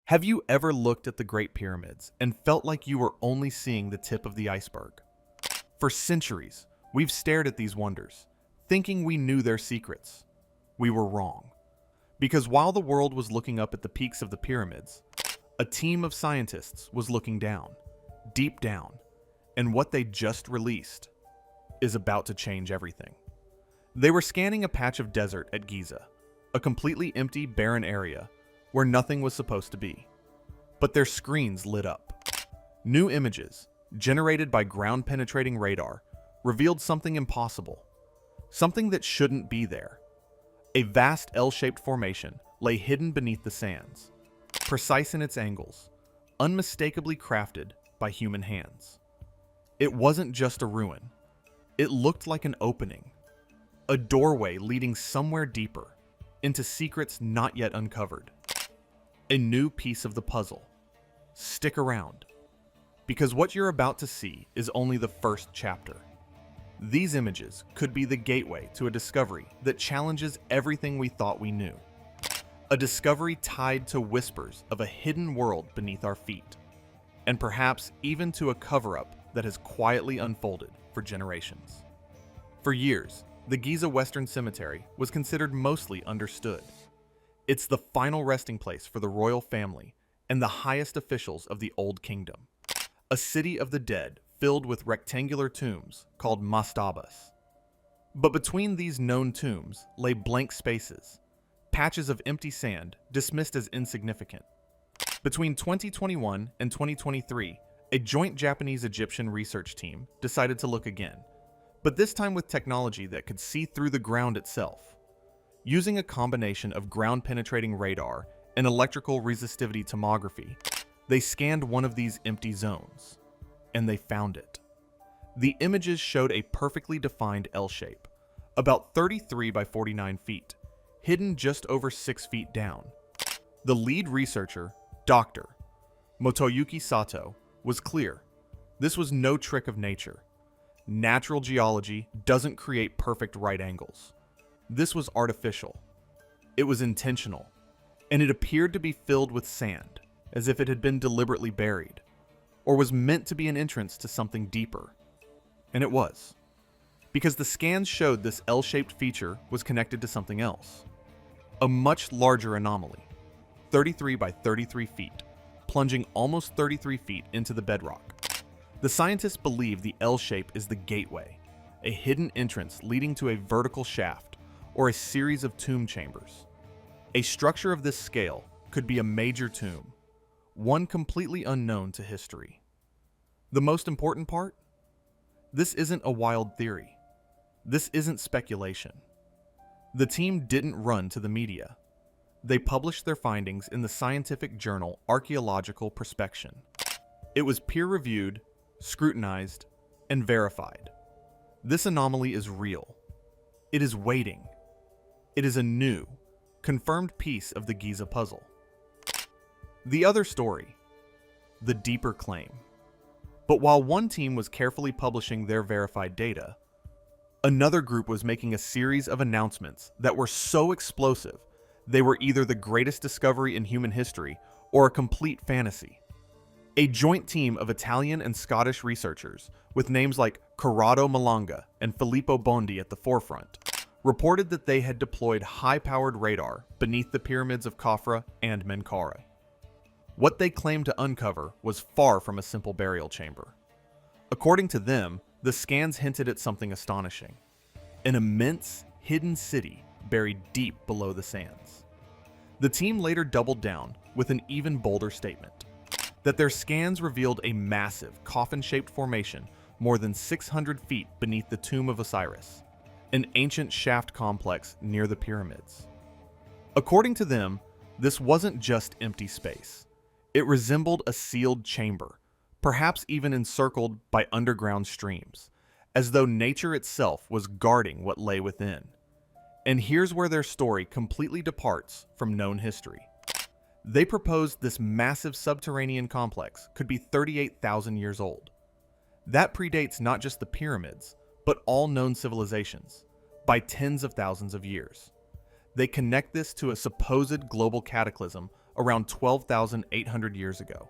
Have you ever looked at the Great Pyramids and felt like you were only seeing the tip of the iceberg? For centuries, we've stared at these wonders, thinking we knew their secrets. We were wrong. Because while the world was looking up at the peaks of the pyramids, a team of scientists was looking down, deep down, and what they just released is about to change everything. They were scanning a patch of desert at Giza, a completely empty, barren area where nothing was supposed to be. But their screens lit up. New images, generated by ground-penetrating radar, revealed something impossible. Something that shouldn't be there. A vast L-shaped formation lay hidden beneath the sands, precise in its angles, unmistakably crafted by human hands. It wasn't just a ruin. It looked like an opening, a doorway leading somewhere deeper, into secrets not yet uncovered. A new piece of the puzzle. Stick around, because what you're about to see is only the first chapter. These images could be the gateway to a discovery that challenges everything we thought we knew. A discovery tied to whispers of a hidden world beneath our feet, and perhaps even to a cover-up that has quietly unfolded for generations. For years, the Giza Western Cemetery was considered mostly understood. It's the final resting place for the royal family and the highest officials of the Old Kingdom. A city of the dead filled with rectangular tombs called mastabas. But between these known tombs lay blank spaces, patches of empty sand dismissed as insignificant. Between 2021 and 2023, a joint Japanese-Egyptian research team decided to look again, but this time with technology that could see through the ground itself. Using a combination of ground-penetrating radar and electrical resistivity tomography, they scanned one of these empty zones, and they found it. The images showed a perfectly defined L shape, about 33 by 49 feet, hidden just over 6 feet down. The lead researcher, Dr. Motoyuki Sato, was clear. This was no trick of nature. Natural geology doesn't create perfect right angles. This was artificial. It was intentional, and it appeared to be filled with sand, as if it had been deliberately buried, or was meant to be an entrance to something deeper. And it was, because the scans showed this L-shaped feature was connected to something else. A much larger anomaly, 33 by 33 feet, plunging almost 33 feet into the bedrock. The scientists believe the L shape is the gateway, a hidden entrance leading to a vertical shaft, or a series of tomb chambers. A structure of this scale could be a major tomb, one completely unknown to history. The most important part? This isn't a wild theory. This isn't speculation. The team didn't run to the media. They published their findings in the scientific journal Archaeological Prospection. It was peer-reviewed, scrutinized, and verified. This anomaly is real. It is waiting. It is a new, confirmed piece of the Giza puzzle. The other story, the deeper claim. But while one team was carefully publishing their verified data, another group was making a series of announcements that were so explosive, they were either the greatest discovery in human history or a complete fantasy. A joint team of Italian and Scottish researchers, with names like Corrado Malanga and Filippo Bondi at the forefront, reported that they had deployed high-powered radar beneath the pyramids of Khafra and Menkaure. What they claimed to uncover was far from a simple burial chamber. According to them, the scans hinted at something astonishing: an immense, hidden city buried deep below the sands. The team later doubled down with an even bolder statement, that their scans revealed a massive, coffin-shaped formation more than 600 feet beneath the tomb of Osiris, an ancient shaft complex near the pyramids. According to them, this wasn't just empty space. It resembled a sealed chamber, perhaps even encircled by underground streams, as though nature itself was guarding what lay within. And here's where their story completely departs from known history. They proposed this massive subterranean complex could be 38,000 years old. That predates not just the pyramids, but all known civilizations, by tens of thousands of years. They connect this to a supposed global cataclysm around 12,800 years ago.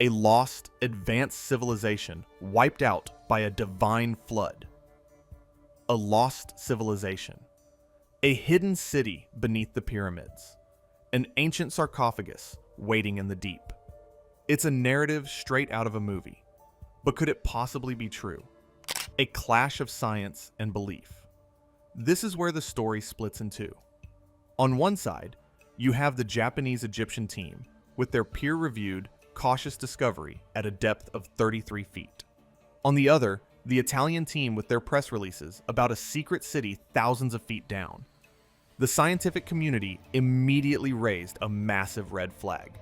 A lost, advanced civilization wiped out by a divine flood. A lost civilization. A hidden city beneath the pyramids. An ancient sarcophagus waiting in the deep. It's a narrative straight out of a movie. But could it possibly be true? A clash of science and belief. This is where the story splits in two. On one side, you have the Japanese-Egyptian team with their peer-reviewed, cautious discovery at a depth of 33 feet. On the other, the Italian team with their press releases about a secret city thousands of feet down. The scientific community immediately raised a massive red flag.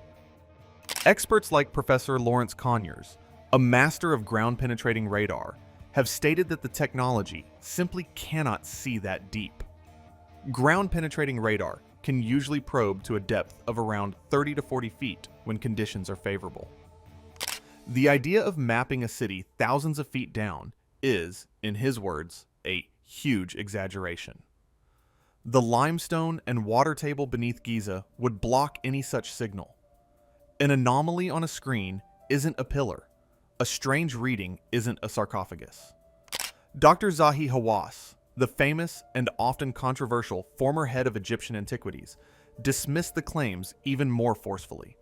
Experts like Professor Lawrence Conyers, a master of ground-penetrating radar, have stated that the technology simply cannot see that deep. Ground-penetrating radar can usually probe to a depth of around 30 to 40 feet when conditions are favorable. The idea of mapping a city thousands of feet down is, in his words, a huge exaggeration. The limestone and water table beneath Giza would block any such signal. An anomaly on a screen isn't a pillar. A strange reading isn't a sarcophagus. Dr. Zahi Hawass, the famous and often controversial former head of Egyptian antiquities, dismissed the claims even more forcefully,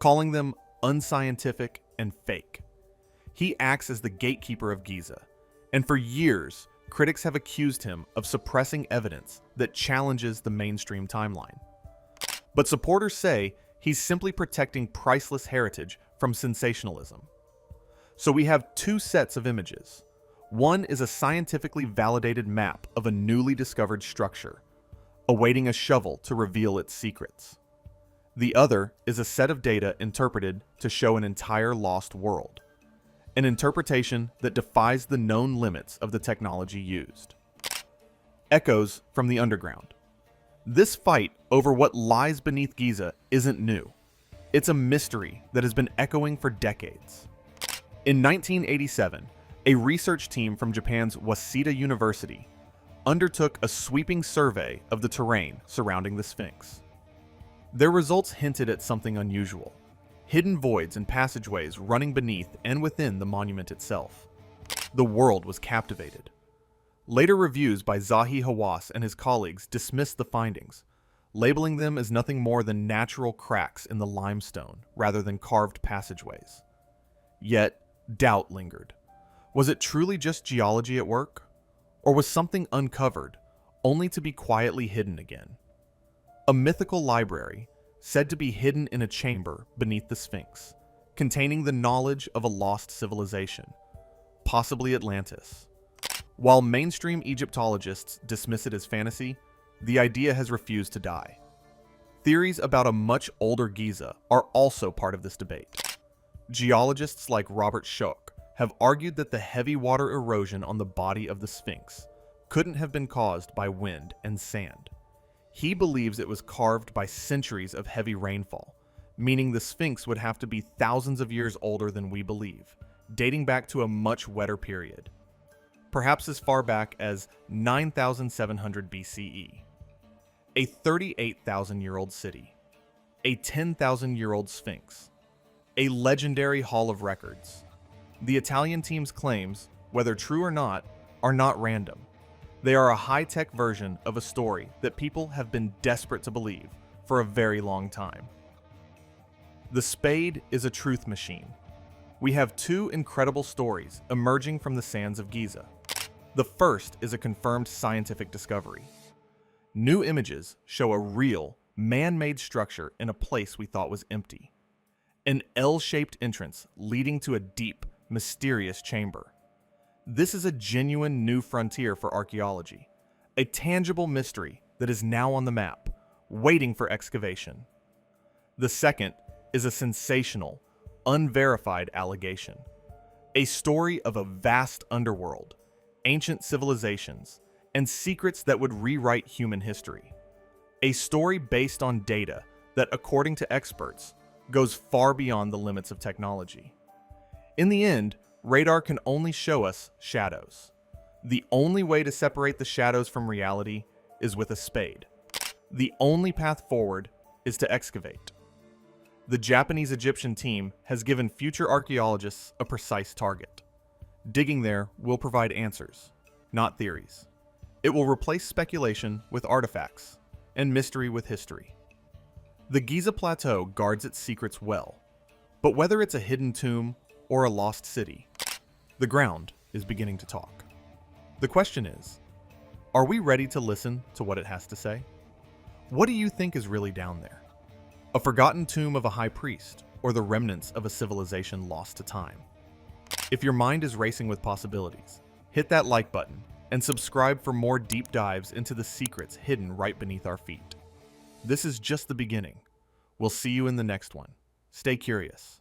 calling them unscientific and fake. He acts as the gatekeeper of Giza, and for years, critics have accused him of suppressing evidence that challenges the mainstream timeline. But supporters say he's simply protecting priceless heritage from sensationalism. So we have two sets of images. One is a scientifically validated map of a newly discovered structure, awaiting a shovel to reveal its secrets. The other is a set of data interpreted to show an entire lost world, an interpretation that defies the known limits of the technology used. Echoes from the underground. This fight over what lies beneath Giza isn't new. It's a mystery that has been echoing for decades. In 1987, a research team from Japan's Waseda University undertook a sweeping survey of the terrain surrounding the Sphinx. Their results hinted at something unusual: hidden voids and passageways running beneath and within the monument itself. The world was captivated. Later reviews by Zahi Hawass and his colleagues dismissed the findings, labeling them as nothing more than natural cracks in the limestone rather than carved passageways. Yet, doubt lingered. Was it truly just geology at work? Or was something uncovered, only to be quietly hidden again? A mythical library, said to be hidden in a chamber beneath the Sphinx, containing the knowledge of a lost civilization, possibly Atlantis. While mainstream Egyptologists dismiss it as fantasy, the idea has refused to die. Theories about a much older Giza are also part of this debate. Geologists like Robert Schoch have argued that the heavy water erosion on the body of the Sphinx couldn't have been caused by wind and sand. He believes it was carved by centuries of heavy rainfall, meaning the Sphinx would have to be thousands of years older than we believe, dating back to a much wetter period, perhaps as far back as 9,700 BCE. A 38,000-year-old city, a 10,000-year-old Sphinx, a legendary Hall of Records. The Italian team's claims, whether true or not, are not random. They are a high-tech version of a story that people have been desperate to believe for a very long time. The spade is a truth machine. We have two incredible stories emerging from the sands of Giza. The first is a confirmed scientific discovery. New images show a real, man-made structure in a place we thought was empty. An L-shaped entrance leading to a deep, mysterious chamber. This is a genuine new frontier for archaeology, a tangible mystery that is now on the map, waiting for excavation. The second is a sensational, unverified allegation, a story of a vast underworld, ancient civilizations, and secrets that would rewrite human history. A story based on data that, according to experts, goes far beyond the limits of technology. In the end, radar can only show us shadows. The only way to separate the shadows from reality is with a spade. The only path forward is to excavate. The Japanese-Egyptian team has given future archaeologists a precise target. Digging there will provide answers, not theories. It will replace speculation with artifacts and mystery with history. The Giza Plateau guards its secrets well, but whether it's a hidden tomb or a lost city, the ground is beginning to talk. The question is, are we ready to listen to what it has to say? What do you think is really down there? A forgotten tomb of a high priest, or the remnants of a civilization lost to time? If your mind is racing with possibilities, hit that like button and subscribe for more deep dives into the secrets hidden right beneath our feet. This is just the beginning. We'll see you in the next one. Stay curious.